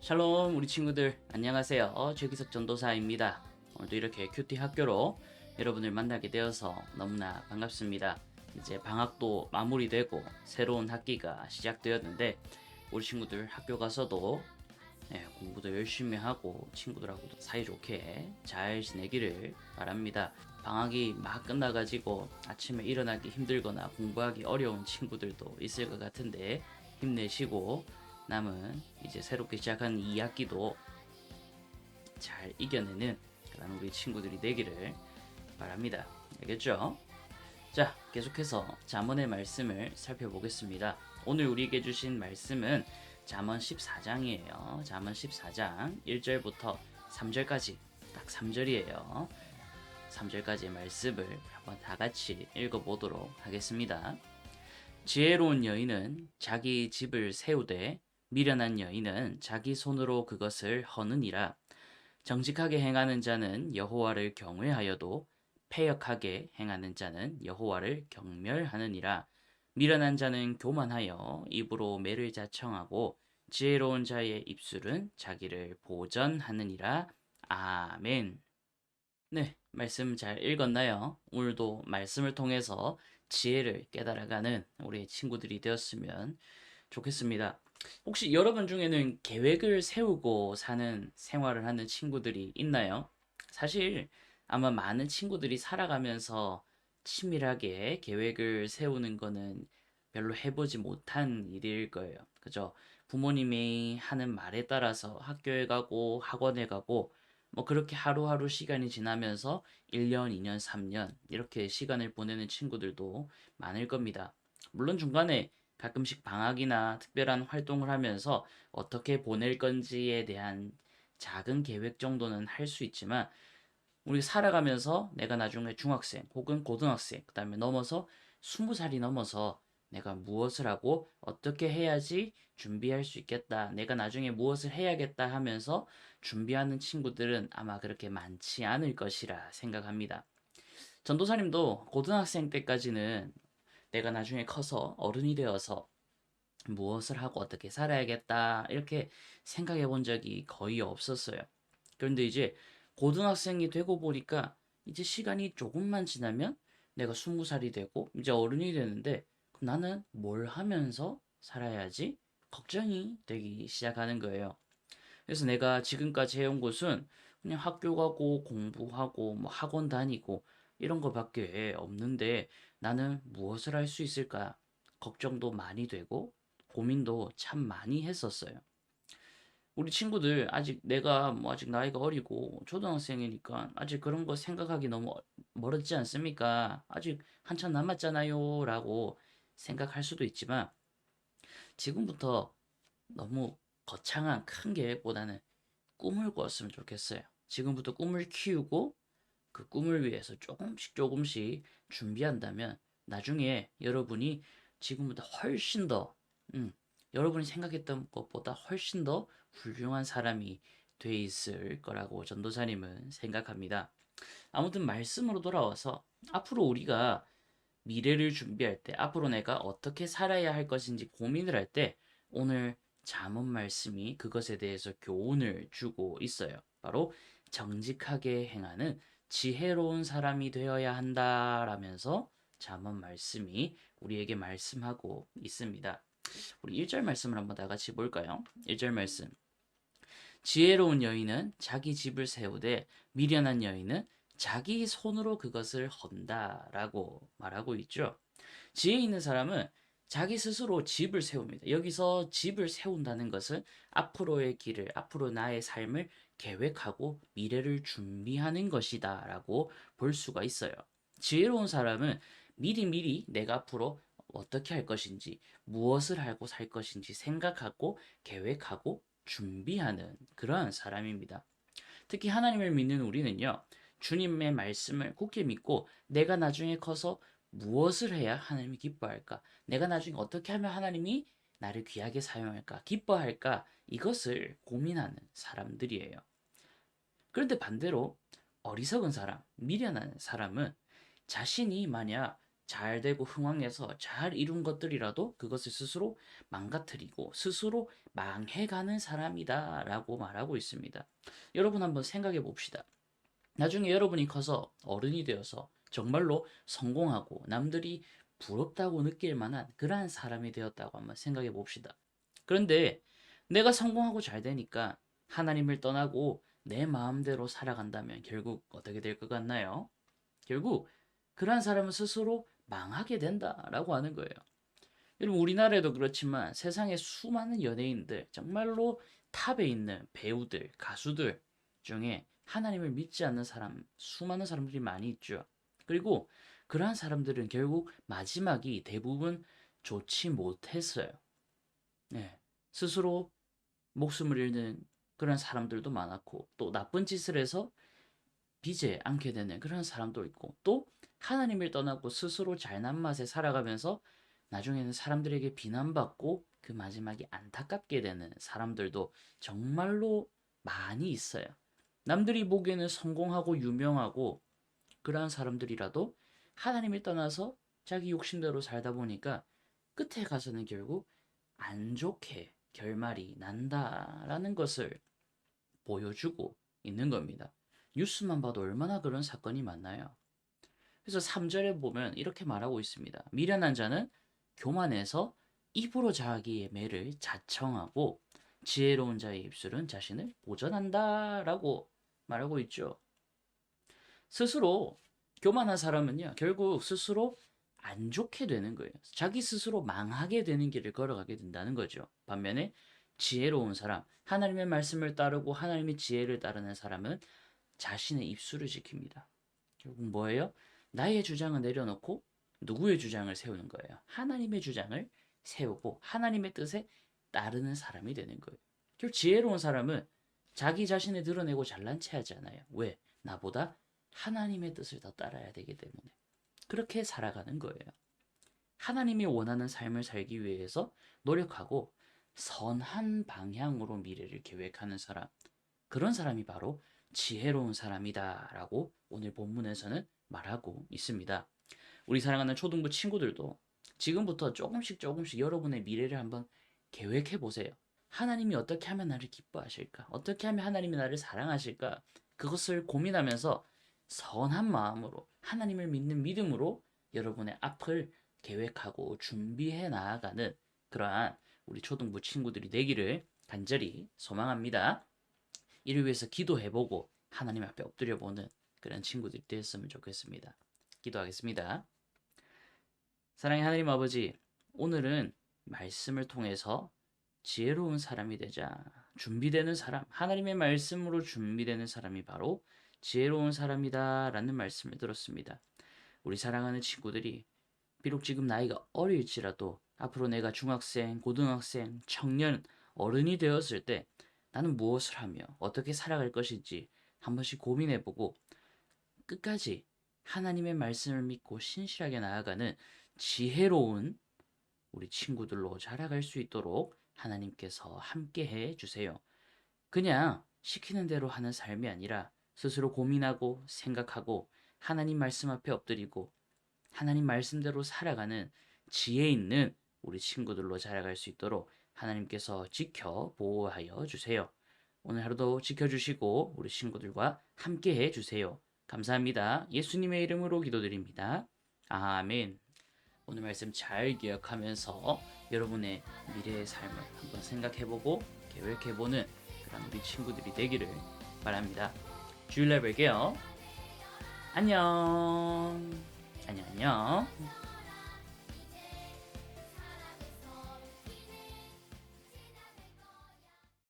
샬롬 우리 친구들 안녕하세요. 최기석 전도사입니다. 오늘도 이렇게 큐티 학교로 여러분을 만나게 되어서 너무나 반갑습니다. 이제 방학도 마무리되고 새로운 학기가 시작되었는데 우리 친구들 학교 가서도 공부도 열심히 하고 친구들하고도 사이좋게 잘 지내기를 바랍니다. 방학이 막 끝나가지고 아침에 일어나기 힘들거나 공부하기 어려운 친구들도 있을 것 같은데 힘내시고 남은 이제 새롭게 시작한 2학기도 잘 이겨내는 그런 우리 친구들이 되기를 바랍니다. 알겠죠? 자, 계속해서 잠언의 말씀을 살펴보겠습니다. 오늘 우리에게 주신 말씀은 잠언 14장이에요. 잠언 14장 1절부터 3절까지 딱 3절이에요. 3절까지의 말씀을 한번 다 같이 읽어보도록 하겠습니다. 지혜로운 여인은 자기 집을 세우되 미련한 여인은 자기 손으로 그것을 허느니라. 정직하게 행하는 자는 여호와를 경외하여도 패역하게 행하는 자는 여호와를 경멸하느니라. 미련한 자는 교만하여 입으로 매를 자청하고 지혜로운 자의 입술은 자기를 보전하느니라. 아멘. 네, 말씀 잘 읽었나요? 오늘도 말씀을 통해서 지혜를 깨달아가는 우리 친구들이 되었으면 좋겠습니다. 혹시 여러분 중에는 계획을 세우고 사는 생활을 하는 친구들이 있나요? 사실 아마 많은 친구들이 살아가면서 치밀하게 계획을 세우는 거는 별로 해보지 못한 일일 거예요. 그죠? 부모님이 하는 말에 따라서 학교에 가고 학원에 가고 뭐 그렇게 하루하루 시간이 지나면서 1년, 2년, 3년 이렇게 시간을 보내는 친구들도 많을 겁니다. 물론 중간에 가끔씩 방학이나 특별한 활동을 하면서 어떻게 보낼 건지에 대한 작은 계획 정도는 할 수 있지만 우리 살아가면서 내가 나중에 중학생 혹은 고등학생 그다음에 넘어서 20살이 넘어서 내가 무엇을 하고 어떻게 해야지 준비할 수 있겠다. 내가 나중에 무엇을 해야겠다 하면서 준비하는 친구들은 아마 그렇게 많지 않을 것이라 생각합니다. 전도사님도 고등학생 때까지는 내가 나중에 커서 어른이 되어서 무엇을 하고 어떻게 살아야겠다 이렇게 생각해 본 적이 거의 없었어요. 그런데 이제 고등학생이 되고 보니까 이제 시간이 조금만 지나면 내가 20살이 되고 이제 어른이 되는데 나는 뭘 하면서 살아야지 걱정이 되기 시작하는 거예요. 그래서 내가 지금까지 해온 곳은 그냥 학교 가고 공부하고 뭐 학원 다니고 이런 거밖에 없는데 나는 무엇을 할 수 있을까? 걱정도 많이 되고 고민도 참 많이 했었어요. 우리 친구들 아직 내가 뭐 아직 나이가 어리고 초등학생이니까 아직 그런 거 생각하기 너무 멀었지 않습니까? 아직 한참 남았잖아요 라고 생각할 수도 있지만 지금부터 너무 거창한 큰 계획보다는 꿈을 꾸었으면 좋겠어요. 지금부터 꿈을 키우고 그 꿈을 위해서 조금씩 조금씩 준비한다면 나중에 여러분이 지금보다 훨씬 더 여러분이 생각했던 것보다 훨씬 더 훌륭한 사람이 돼 있을 거라고 전도사님은 생각합니다. 아무튼 말씀으로 돌아와서 앞으로 우리가 미래를 준비할 때 앞으로 내가 어떻게 살아야 할 것인지 고민을 할 때 오늘 잠언 말씀이 그것에 대해서 교훈을 주고 있어요. 바로 정직하게 행하는 지혜로운 사람이 되어야 한다라면서 잠언 말씀이 우리에게 말씀하고 있습니다. 우리 1절 말씀을 한번 다 같이 볼까요? 1절 말씀. 지혜로운 여인은 자기 집을 세우되 미련한 여인은 자기 손으로 그것을 헌다라고 말하고 있죠. 지혜 있는 사람은 자기 스스로 집을 세웁니다. 여기서 집을 세운다는 것은 앞으로의 길을, 앞으로 나의 삶을 계획하고 미래를 준비하는 것이다 라고 볼 수가 있어요. 지혜로운 사람은 미리미리 내가 앞으로 어떻게 할 것인지, 무엇을 하고 살 것인지 생각하고 계획하고 준비하는 그러한 사람입니다. 특히 하나님을 믿는 우리는요, 주님의 말씀을 굳게 믿고 내가 나중에 커서 무엇을 해야 하나님이 기뻐할까? 내가 나중에 어떻게 하면 하나님이 나를 귀하게 사용할까? 기뻐할까? 이것을 고민하는 사람들이에요. 그런데 반대로 어리석은 사람, 미련한 사람은 자신이 만약 잘 되고 흥왕해서 잘 이룬 것들이라도 그것을 스스로 망가뜨리고 스스로 망해가는 사람이다라고 말하고 있습니다. 여러분 한번 생각해 봅시다. 나중에 여러분이 커서 어른이 되어서 정말로 성공하고 남들이 부럽다고 느낄 만한 그러한 사람이 되었다고 한번 생각해 봅시다. 그런데 내가 성공하고 잘 되니까 하나님을 떠나고 내 마음대로 살아간다면 결국 어떻게 될 것 같나요? 결국 그러한 사람은 스스로 망하게 된다라고 하는 거예요. 여러분 우리나라에도 그렇지만 세상에 수많은 연예인들, 정말로 탑에 있는 배우들, 가수들 중에 하나님을 믿지 않는 사람, 수많은 사람들이 많이 있죠. 그리고 그러한 사람들은 결국 마지막이 대부분 좋지 못했어요. 네. 스스로 목숨을 잃는 그런 사람들도 많았고, 또 나쁜 짓을 해서 빚에 안게 되는 그런 사람도 있고, 또 하나님을 떠나고 스스로 잘난 맛에 살아가면서 나중에는 사람들에게 비난받고 그 마지막이 안타깝게 되는 사람들도 정말로 많이 있어요. 남들이 보기에는 성공하고 유명하고 그러한 사람들이라도 하나님을 떠나서 자기 욕심대로 살다 보니까 끝에 가서는 결국 안 좋게 결말이 난다라는 것을 보여주고 있는 겁니다. 뉴스만 봐도 얼마나 그런 사건이 많나요? 그래서 3절에 보면 이렇게 말하고 있습니다. 미련한 자는 교만해서 입으로 자기의 매를 자청하고 지혜로운 자의 입술은 자신을 보전한다라고 말하고 있죠. 스스로 교만한 사람은요, 결국 스스로 안 좋게 되는 거예요. 자기 스스로 망하게 되는 길을 걸어가게 된다는 거죠. 반면에 지혜로운 사람, 하나님의 말씀을 따르고 하나님의 지혜를 따르는 사람은 자신의 입술을 지킵니다. 결국 뭐예요? 나의 주장을 내려놓고 누구의 주장을 세우는 거예요? 하나님의 주장을 세우고 하나님의 뜻에 따르는 사람이 되는 거예요. 결국 지혜로운 사람은 자기 자신을 드러내고 잘난 체 하지 않아요. 왜? 나보다 하나님의 뜻을 더 따라야 되기 때문에. 그렇게 살아가는 거예요. 하나님이 원하는 삶을 살기 위해서 노력하고 선한 방향으로 미래를 계획하는 사람. 그런 사람이 바로 지혜로운 사람이다라고 오늘 본문에서는 말하고 있습니다. 우리 사랑하는 초등부 친구들도 지금부터 조금씩 여러분의 미래를 한번 계획해 보세요. 하나님이 어떻게 하면 나를 기뻐하실까? 어떻게 하면 하나님이 나를 사랑하실까? 그것을 고민하면서 선한 마음으로 하나님을 믿는 믿음으로 여러분의 앞을 계획하고 준비해 나아가는 그러한 우리 초등부 친구들이 되기를 간절히 소망합니다. 이를 위해서 기도해보고 하나님 앞에 엎드려보는 그런 친구들이 되었으면 좋겠습니다. 기도하겠습니다. 사랑의 하나님 아버지, 오늘은 말씀을 통해서 지혜로운 사람이 되자 준비되는 사람, 하나님의 말씀으로 준비되는 사람이 바로 지혜로운 사람이다라는 말씀을 들었습니다. 우리 사랑하는 친구들이 비록 지금 나이가 어릴지라도 앞으로 내가 중학생, 고등학생, 청년, 어른이 되었을 때 나는 무엇을 하며 어떻게 살아갈 것인지 한 번씩 고민해보고 끝까지 하나님의 말씀을 믿고 신실하게 나아가는 지혜로운 우리 친구들로 자라갈 수 있도록 하나님께서 함께 해 주세요. 그냥 시키는 대로 하는 삶이 아니라 스스로 고민하고 생각하고 하나님 말씀 앞에 엎드리고 하나님 말씀대로 살아가는 지혜 있는 우리 친구들로 자라갈 수 있도록 하나님께서 지켜 보호하여 주세요. 오늘 하루도 지켜주시고 우리 친구들과 함께 해주세요. 감사합니다. 예수님의 이름으로 기도드립니다. 아멘. 오늘 말씀 잘 기억하면서 여러분의 미래의 삶을 한번 생각해보고 계획해보는 그런 우리 친구들이 되기를 바랍니다. 주일날 뵐게요. 안녕. 안녕.